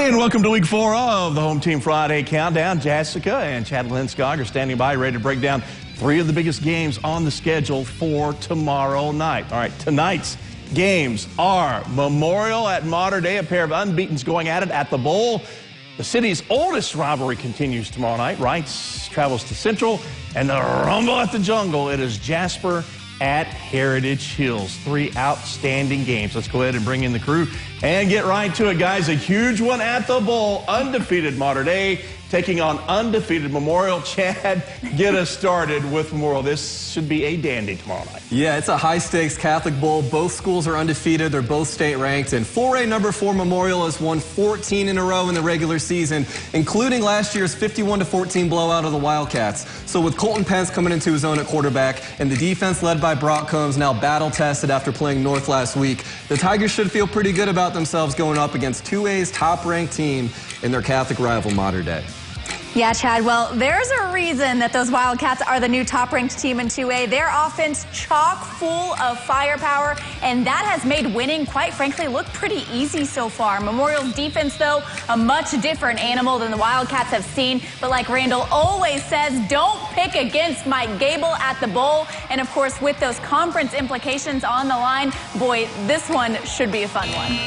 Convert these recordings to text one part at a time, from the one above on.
Hey, and welcome to week 4 of the Home Team Friday Countdown. Jessica and Chad Linskog are standing by, ready to break down 3 of the biggest games on the schedule for tomorrow night. All right, tonight's games are Memorial at Mater Dei, a pair of unbeatens going at it at the Bowl. The city's oldest rivalry continues tomorrow night. Rights travels to Central, and the Rumble at the Jungle, it is Jasper at Heritage Hills. 3 outstanding games. Let's go ahead and bring in the crew and get right to it, guys. A huge one at the Bowl. Undefeated Mater Dei taking on undefeated Memorial. Chad, get us started with Memorial. This should be a dandy tomorrow night. Yeah, it's a high-stakes Catholic Bowl. Both schools are undefeated. They're both state-ranked. And 4A number 4 Memorial has won 14 in a row in the regular season, including last year's 51-14 blowout of the Wildcats. So with Colton Pence coming into his own at quarterback and the defense led by Brock Combs now battle-tested after playing North last week, the Tigers should feel pretty good about themselves going up against 2A's top-ranked team in their Catholic rival Mater Dei. Yeah, Chad, well, there's a reason that those Wildcats are the new top-ranked team in 2A. Their offense chock full of firepower, and that has made winning, quite frankly, look pretty easy so far. Memorial's defense, though, a much different animal than the Wildcats have seen. But like Randall always says, don't pick against Mike Gable at the Bowl. And, of course, with those conference implications on the line, boy, this one should be a fun one.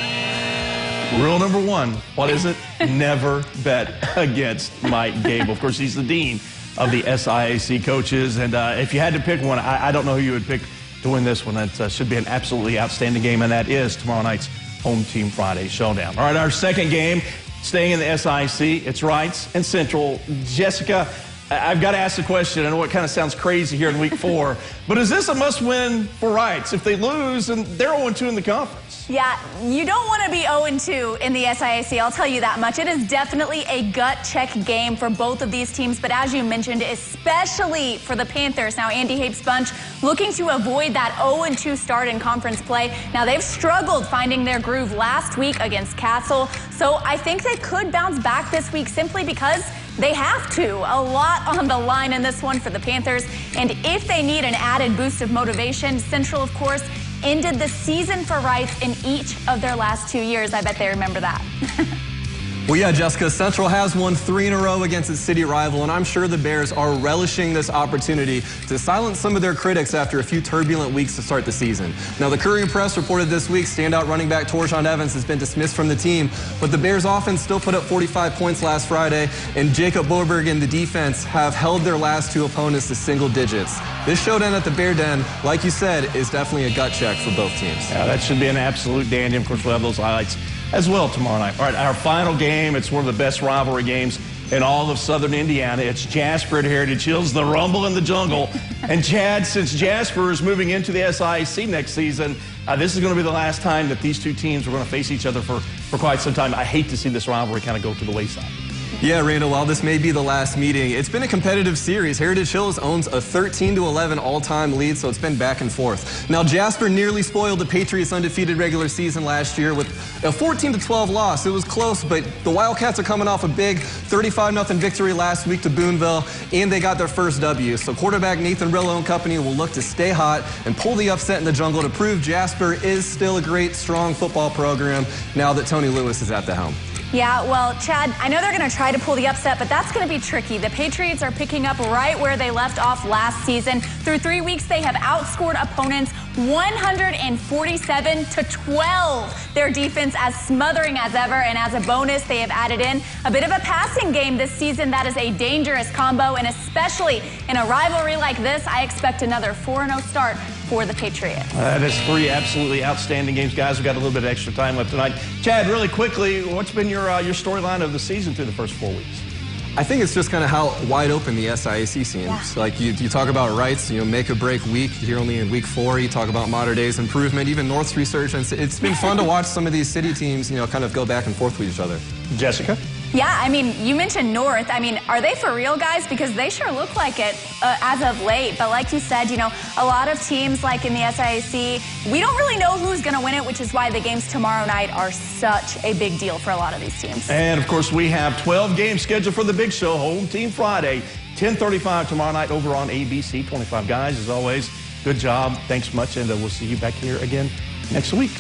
Rule number 1, what is it? Never bet against Mike Gable. Of course, he's the dean of the SIAC coaches. And if you had to pick one, I don't know who you would pick to win this one. That should be an absolutely outstanding game, and that is tomorrow night's Home Team Friday showdown. All right, our second game, staying in the SIAC, it's Rights and Central. Jessica, I've got to ask the question. I know it kind of sounds crazy here in week 4, but is this a must-win for Rights? If they lose, and they're 0-2 in the conference. Yeah, you don't want to be 0-2 in the SIAC, I'll tell you that much. It is definitely a gut check game for both of these teams, but as you mentioned, especially for the Panthers. Now, Andy Hape's bunch looking to avoid that 0-2 start in conference play. Now, they've struggled finding their groove last week against Castle, so I think they could bounce back this week simply because they have to. A lot on the line in this one for the Panthers, and if they need an added boost of motivation, Central, of course, ended the season for Rights in each of their last 2 years. I bet they remember that. Well, yeah, Jessica, Central has won 3 in a row against its city rival, and I'm sure the Bears are relishing this opportunity to silence some of their critics after a few turbulent weeks to start the season. Now, the Courier Press reported this week standout running back Torshawn Evans has been dismissed from the team, but the Bears offense still put up 45 points last Friday, and Jacob Borberg and the defense have held their last 2 opponents to single digits. This showdown at the Bear Den, like you said, is definitely a gut check for both teams. Yeah, that should be an absolute dandy. Of course, we'll have those highlights as well tomorrow night. All right, our final game, it's one of the best rivalry games in all of Southern Indiana. It's Jasper at Heritage Hills, the Rumble in the Jungle. And Chad, since Jasper is moving into the SIAC next season, this is going to be the last time that these 2 teams are going to face each other for quite some time. I hate to see this rivalry kind of go to the wayside. Yeah, Randall, while this may be the last meeting, it's been a competitive series. Heritage Hills owns a 13-11 all-time lead, so it's been back and forth. Now, Jasper nearly spoiled the Patriots' undefeated regular season last year with a 14-12 loss. It was close, but the Wildcats are coming off a big 35-0 victory last week to Boonville, and they got their first W. So quarterback Nathan Rillo and company will look to stay hot and pull the upset in the jungle to prove Jasper is still a great, strong football program now that Tony Lewis is at the helm. Yeah, well, Chad, I know they're going to try to pull the upset, but that's going to be tricky. The Patriots are picking up right where they left off last season. Through 3 weeks, they have outscored opponents 147-12. Their defense as smothering as ever, and as a bonus, they have added in a bit of a passing game this season. That is a dangerous combo, and especially in a rivalry like this, I expect another 4-0 start for the Patriots. That is 3 absolutely outstanding games, guys. We've got a little bit of extra time left tonight. Chad, really quickly, what's been your storyline of the season through the first 4 weeks? I think it's just kind of how wide open the SIAC seems. Yeah. Like you talk about Rights, make or break week. You're only in week 4. You talk about Mater Dei's improvement, even North's resurgence. It's been fun to watch some of these city teams, kind of go back and forth with each other. Jessica? Yeah, I mean, you mentioned North. I mean, are they for real, guys? Because they sure look like it as of late. But like you said, a lot of teams like in the SIAC, we don't really know who's going to win it, which is why the games tomorrow night are such a big deal for a lot of these teams. And, of course, we have 12 games scheduled for the big show, Home Team Friday, 10:35 tomorrow night over on ABC 25. Guys, as always, good job. Thanks much, and we'll see you back here again next week.